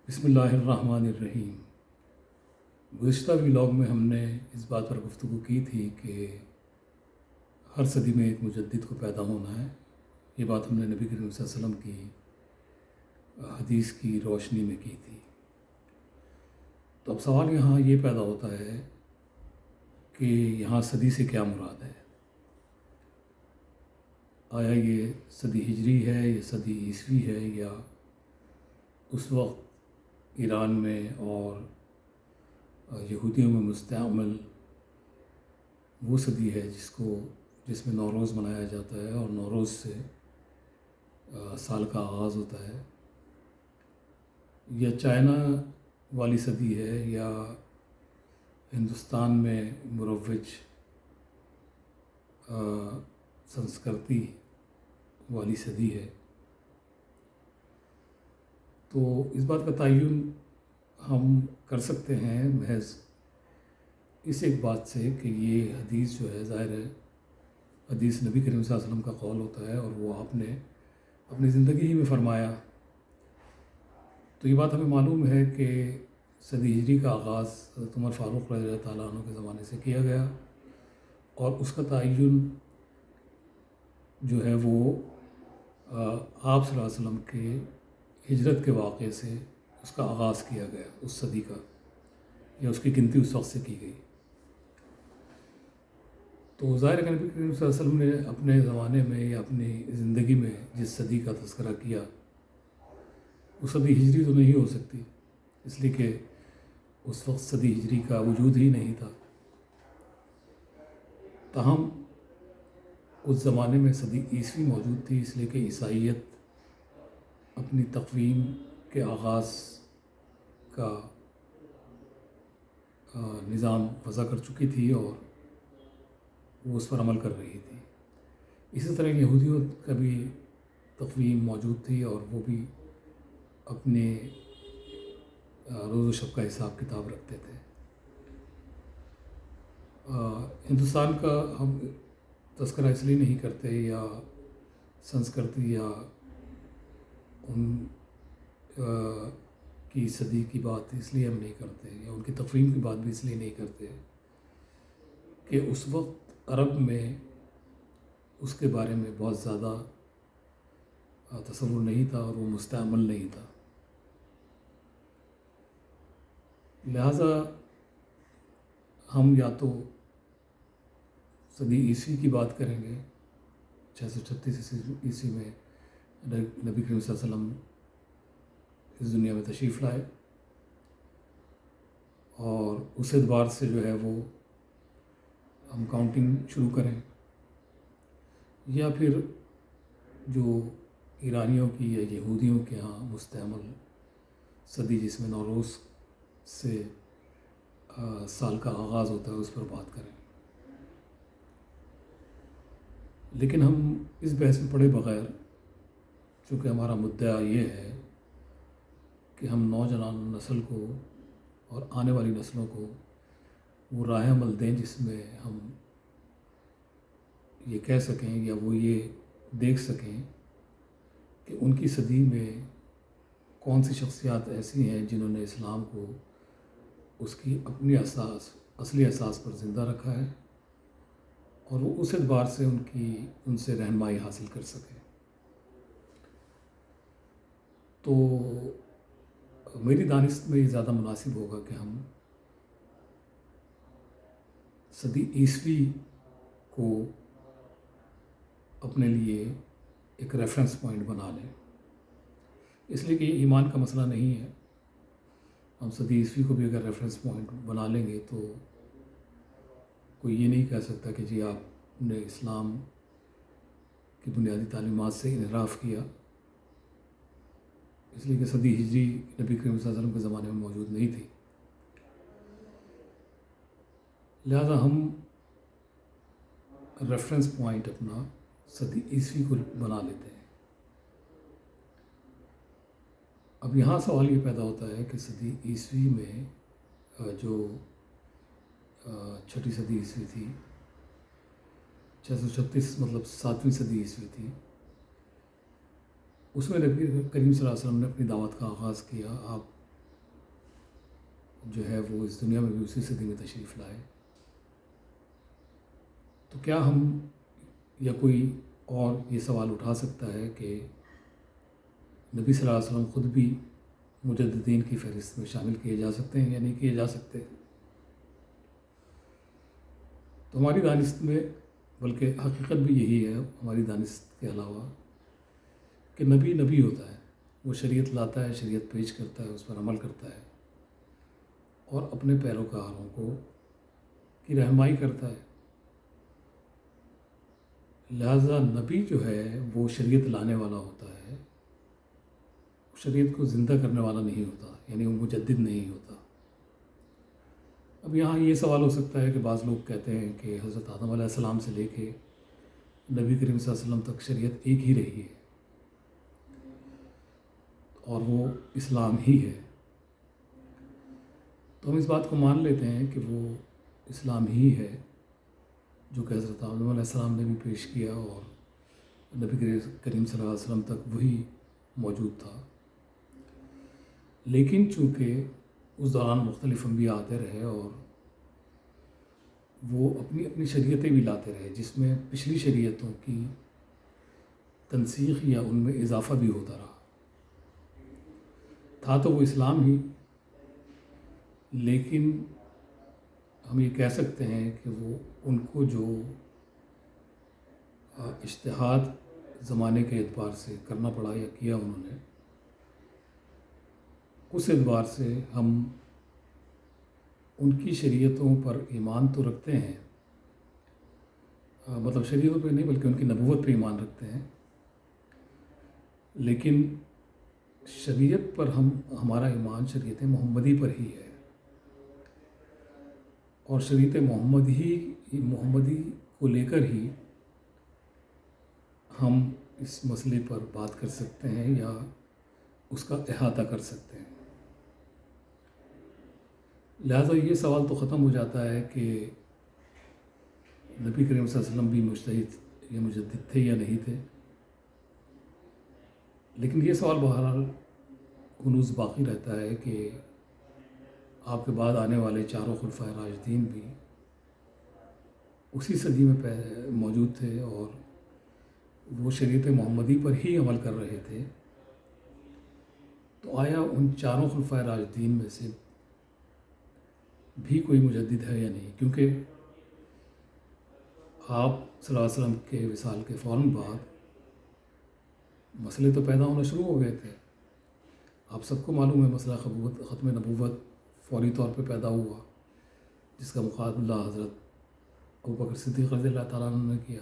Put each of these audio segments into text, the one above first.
بسم اللہ الرحمن الرحیم۔ گزشتہ ولاگ میں ہم نے اس بات پر گفتگو کی تھی کہ ہر صدی میں ایک مجدد کو پیدا ہونا ہے۔ یہ بات ہم نے نبی کریم صلی اللہ علیہ وسلم کی حدیث کی روشنی میں کی تھی۔ تو اب سوال یہاں یہ پیدا ہوتا ہے کہ یہاں صدی سے کیا مراد ہے؟ آیا یہ صدی ہجری ہے یا صدی عیسوی ہے، یا اس وقت ایران میں اور یہودیوں میں مستعمل وہ صدی ہے جس میں نوروز منایا جاتا ہے اور نوروز سے سال کا آغاز ہوتا ہے، یا چائنا والی صدی ہے، یا ہندوستان میں مروج سنسکرتی والی صدی ہے۔ تو اس بات کا تعین ہم کر سکتے ہیں محض اس ایک بات سے کہ یہ حدیث جو ہے، ظاہر ہے حدیث نبی کریم صلی اللہ علیہ وسلم کا قول ہوتا ہے اور وہ آپ نے اپنی زندگی ہی میں فرمایا۔ تو یہ بات ہمیں معلوم ہے کہ صدی ہجری کا آغاز حضرت عمر فاروق رضی اللہ تعالیٰ عنہ کے زمانے سے کیا گیا، اور اس کا تعین جو ہے وہ آپ صلی اللہ علیہ وسلم کے ہجرت کے واقعے سے اس کا آغاز کیا گیا، اس صدی کا، یا اس کی گنتی اس وقت سے کی گئی۔ تو ظاہر ہے کہ نبی کریم صلی اللہ علیہ وسلم نے اپنے زمانے میں یا اپنی زندگی میں جس صدی کا تذکرہ کیا وہ صدی ہجری تو نہیں ہو سکتی، اس لیے کہ اس وقت صدی ہجری کا وجود ہی نہیں تھا۔ تاہم اس زمانے میں صدی عیسوی موجود تھی، اس لیے کہ عیسائیت اپنی تقویم کے آغاز کا نظام وضع کر چکی تھی اور وہ اس پر عمل کر رہی تھی۔ اسی طرح یہودیوں کا بھی تقویم موجود تھی اور وہ بھی اپنے روز و شب کا حساب کتاب رکھتے تھے۔ ہندوستان کا ہم تذکرہ اس لیے نہیں کرتے، یا سنسکرتی یا ان کی صدی کی بات اس لیے ہم نہیں کرتے، یا ان کی تقویم کی بات بھی اس لیے نہیں کرتے کہ اس وقت عرب میں اس کے بارے میں بہت زیادہ تصور نہیں تھا اور وہ مستعمل نہیں تھا۔ لہٰذا ہم یا تو صدی عیسوی کی بات کریں گے، 636 عیسوی میں نبی کریم صلی اللہ علیہ وسلم اس دنیا میں تشریف لائے، اور اس اعتبار سے جو ہے وہ ہم کاؤنٹنگ شروع کریں، یا پھر جو ایرانیوں کی یا یہودیوں کے ہاں مستعمل صدی جس میں نوروز سے سال کا آغاز ہوتا ہے اس پر بات کریں۔ لیکن ہم اس بحث میں پڑے بغیر، چونکہ ہمارا مدعا یہ ہے کہ ہم نوجوان نسل کو اور آنے والی نسلوں کو وہ راہ عمل دیں جس میں ہم یہ کہہ سکیں یا وہ یہ دیکھ سکیں کہ ان کی صدی میں کون سی شخصیات ایسی ہیں جنہوں نے اسلام کو اس کی اپنی اصلی اساس پر زندہ رکھا ہے، اور وہ اس اعتبار سے ان سے رہنمائی حاصل کر سکیں۔ تو میری دانست میں یہ زیادہ مناسب ہوگا کہ ہم صدی عیسوی کو اپنے لیے ایک ریفرنس پوائنٹ بنا لیں، اس لیے کہ یہ ایمان کا مسئلہ نہیں ہے۔ ہم صدی عیسوی کو بھی اگر ریفرنس پوائنٹ بنا لیں گے تو کوئی یہ نہیں کہہ سکتا کہ جی آپ نے اسلام کی بنیادی تعلیمات سے انحراف کیا، اس لیے کہ صدی ہجری نبی کریم صلی اللہ علیہ وسلم کے زمانے میں موجود نہیں تھی۔ لہذا ہم ریفرنس پوائنٹ اپنا صدی عیسوی کو بنا لیتے ہیں۔ اب یہاں سوال یہ پیدا ہوتا ہے کہ صدی عیسوی میں جو چھٹی صدی عیسوی تھی، 636 مطلب 7ویں صدی عیسوی تھی، اس میں نبی کریم صلی اللہ علیہ وسلم نے اپنی دعوت کا آغاز کیا۔ آپ جو ہے وہ اس دنیا میں بھی اسی صدی میں تشریف لائے، تو کیا ہم یا کوئی اور یہ سوال اٹھا سکتا ہے کہ نبی صلی اللہ علیہ وسلم خود بھی مجددین کی فہرست میں شامل کیے جا سکتے ہیں یا نہیں کیے جا سکتے؟ تو ہماری دانست میں، بلکہ حقیقت بھی یہی ہے ہماری دانست کے علاوہ، کہ نبی نبی ہوتا ہے، وہ شریعت لاتا ہے، شریعت پیش کرتا ہے، اس پر عمل کرتا ہے اور اپنے پیروکاروں کو کی رہنمائی کرتا ہے۔ لہذا نبی جو ہے وہ شریعت لانے والا ہوتا ہے، شریعت کو زندہ کرنے والا نہیں ہوتا، یعنی وہ مجدد نہیں ہوتا۔ اب یہاں یہ سوال ہو سکتا ہے کہ بعض لوگ کہتے ہیں کہ حضرت آدم علیہ السلام سے لے کے نبی کریم صلی اللہ علیہ وسلم تک شریعت ایک ہی رہی ہے اور وہ اسلام ہی ہے، تو ہم اس بات کو مان لیتے ہیں کہ وہ اسلام ہی ہے جو کہ حضرت آدم علیہ السلام نے بھی پیش کیا اور نبی کریم صلی اللہ علیہ وسلم تک وہی موجود تھا۔ لیکن چونکہ اس دوران مختلف انبیاء آتے رہے اور وہ اپنی اپنی شریعتیں بھی لاتے رہے، جس میں پچھلی شریعتوں کی تنسیخ یا ان میں اضافہ بھی ہوتا رہا، تھا تو وہ اسلام ہی، لیکن ہم یہ کہہ سکتے ہیں کہ وہ ان کو جو اجتہاد زمانے کے اعتبار سے کرنا پڑا یا کیا انہوں نے، اس اعتبار سے ہم ان کی شریعتوں پر ایمان تو رکھتے ہیں، مطلب شریعتوں پہ نہیں بلکہ ان کی نبوت پہ ایمان رکھتے ہیں، لیکن شریعت پر ہمارا ایمان شریعت محمدی پر ہی ہے، اور شریعت محمدی کو لے کر ہی ہم اس مسئلے پر بات کر سکتے ہیں یا اس کا احاطہ کر سکتے ہیں۔ لہٰذا یہ سوال تو ختم ہو جاتا ہے کہ نبی کریم صلی اللہ علیہ وسلم بھی مجتہد یا مجدد تھے یا نہیں تھے، لیکن یہ سوال بہرحال ہنوز باقی رہتا ہے کہ آپ کے بعد آنے والے چاروں خلفائے راشدین بھی اسی صدی میں موجود تھے اور وہ شریعت محمدی پر ہی عمل کر رہے تھے، تو آیا ان چاروں خلفائے راشدین میں سے بھی کوئی مجدد ہے یا نہیں؟ کیونکہ آپ صلی اللہ علیہ وسلم کے وصال کے فوراً بعد مسئلے تو پیدا ہونا شروع ہو گئے تھے۔ آپ سب کو معلوم ہے مسئلہ ختم نبوت فوری طور پہ پیدا ہوا، جس کا مقابلہ حضرت ابوبکر صدیق رضی اللہ تعالیٰ عنہ نے کیا۔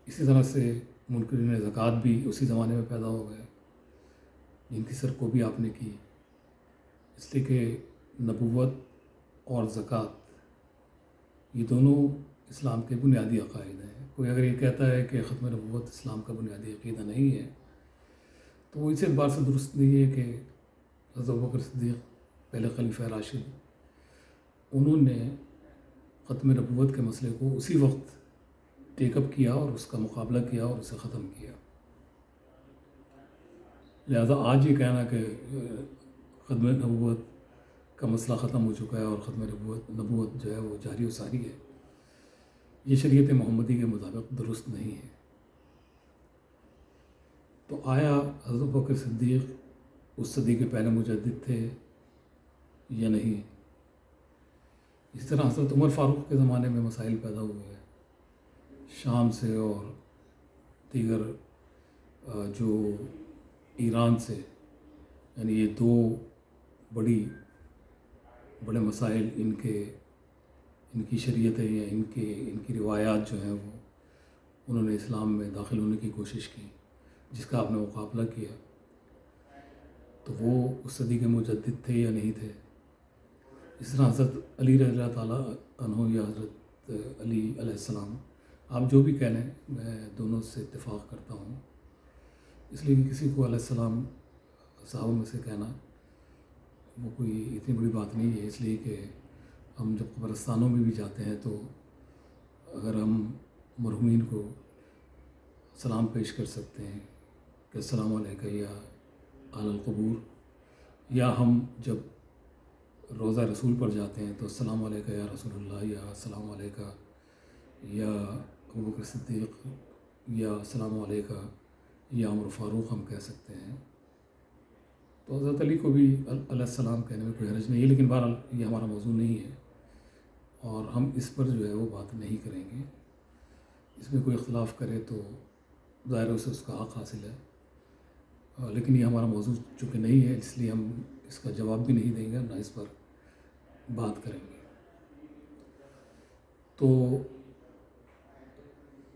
اسی طرح سے منکرین زکوٰۃ بھی اسی زمانے میں پیدا ہو گئے، جن کی سرکوبی آپ نے کی، اس لیے کہ نبوت اور زکوٰۃ یہ دونوں اسلام کے بنیادی عقائد ہیں۔ کوئی اگر یہ کہتا ہے کہ ختم نبوت اسلام کا بنیادی عقیدہ نہیں ہے، تو وہ اس اعتبار سے درست نہیں ہے کہ حضرت ابوبکر صدیق پہلے خلیفہ راشد، انہوں نے ختم نبوت کے مسئلے کو اسی وقت ٹیک اپ کیا اور اس کا مقابلہ کیا اور اسے ختم کیا۔ لہذا آج یہ کہنا کہ ختم نبوت کا مسئلہ ختم ہو چکا ہے اور ختم نبوت جو ہے وہ جاری و ساری ہے، یہ شریعت محمدی کے مطابق درست نہیں ہے۔ تو آیا حضرت ابوبکر صدیق اس صدی کے پہلے مجدد تھے یا نہیں؟ اس طرح حضرت عمر فاروق کے زمانے میں مسائل پیدا ہوئے ہیں شام سے اور دیگر جو ایران سے، یعنی یہ دو بڑے مسائل ان کی شریعتیں یا ان کی روایات جو ہیں وہ انہوں نے اسلام میں داخل ہونے کی کوشش کی، جس کا آپ نے مقابلہ کیا، تو وہ اس صدی کے مجدد تھے یا نہیں تھے؟ اس طرح حضرت علی رضی اللہ تعالیٰ عنہ یا حضرت علی علیہ السلام، آپ جو بھی کہہ لیں، میں دونوں سے اتفاق کرتا ہوں، اس لیے کہ کسی کو علیہ السلام صحابہ میں سے کہنا وہ کوئی اتنی بڑی بات نہیں ہے، اس لیے کہ ہم جب قبرستانوں میں بھی جاتے ہیں تو اگر ہم مرحومین کو سلام پیش کر سکتے ہیں کہ السلام علیکم یا اہل القبور، یا ہم جب روضہ رسول پر جاتے ہیں تو السلام علیکہ یا رسول اللہ، یا السلام علیکہ یا ابوبکر صدیق، یا السلام علیکہ یا عمر فاروق ہم کہہ سکتے ہیں۔ تو حضرت علی کو بھی علیہ السلام کہنے میں کوئی حرج نہیں ہے، لیکن بہرحال یہ ہمارا موضوع نہیں ہے اور ہم اس پر جو ہے وہ بات نہیں کریں گے۔ اس میں کوئی اختلاف کرے تو ظاہر ہے اس کا حق حاصل ہے، لیکن یہ ہمارا موضوع چونکہ نہیں ہے، اس لیے ہم اس کا جواب بھی نہیں دیں گے، نہ اس پر بات کریں گے۔ تو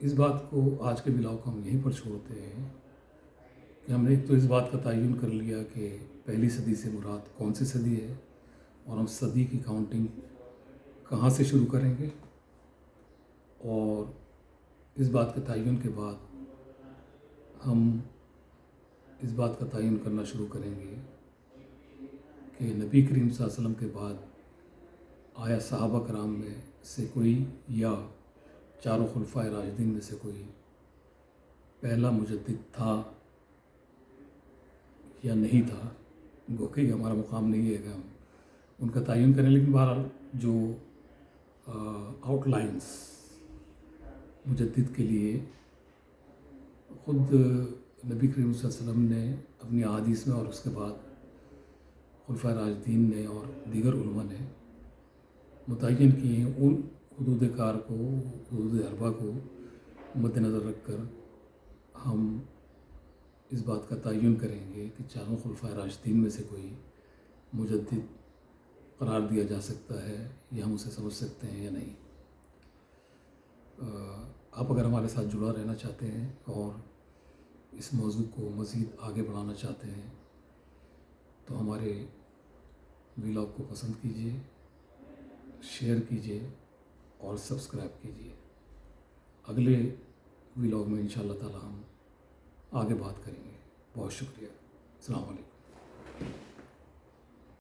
اس بات کو آج کے ولاگ کو ہم یہیں پر چھوڑتے ہیں کہ ہم نے ایک تو اس بات کا تعین کر لیا کہ پہلی صدی سے مراد کون سی صدی ہے، اور ہم صدی کی کاؤنٹنگ کہاں سے شروع کریں گے، اور اس بات کے تعین کے بعد ہم اس بات کا تعین کرنا شروع کریں گے کہ نبی کریم صلی اللہ علیہ وسلم کے بعد آیا صحابہ کرام میں سے کوئی یا چاروں خلفائے راشدین میں سے کوئی پہلا مجدد تھا یا نہیں تھا۔ گو کہ ہمارا مقام نہیں ہے کہ ہم ان کا تعین کریں، لیکن بہرحال جو آؤٹ لائنس مجدد کے لیے خود نبی کریم صلی اللہ علیہ وسلم نے اپنی احادیث میں اور اس کے بعد خلفائے راشدین نے اور دیگر علماء نے متعین کیے ہیں، ان حدود کار کو، حدود اربع کو مد نظر رکھ کر ہم اس بات کا تعین کریں گے کہ چاروں خلفائے راشدین میں سے کوئی مجدد قرار دیا جا سکتا ہے یا ہم اسے سمجھ سکتے ہیں یا نہیں۔ آپ اگر ہمارے ساتھ جڑا رہنا چاہتے ہیں اور اس موضوع کو مزید آگے بڑھانا چاہتے ہیں تو ہمارے ولاگ کو پسند کیجیے، شیئر کیجیے اور سبسکرائب کیجیے۔ اگلے ولاگ میں انشاءاللہ تعالی ہم آگے بات کریں گے۔ بہت شکریہ۔ السلام علیکم۔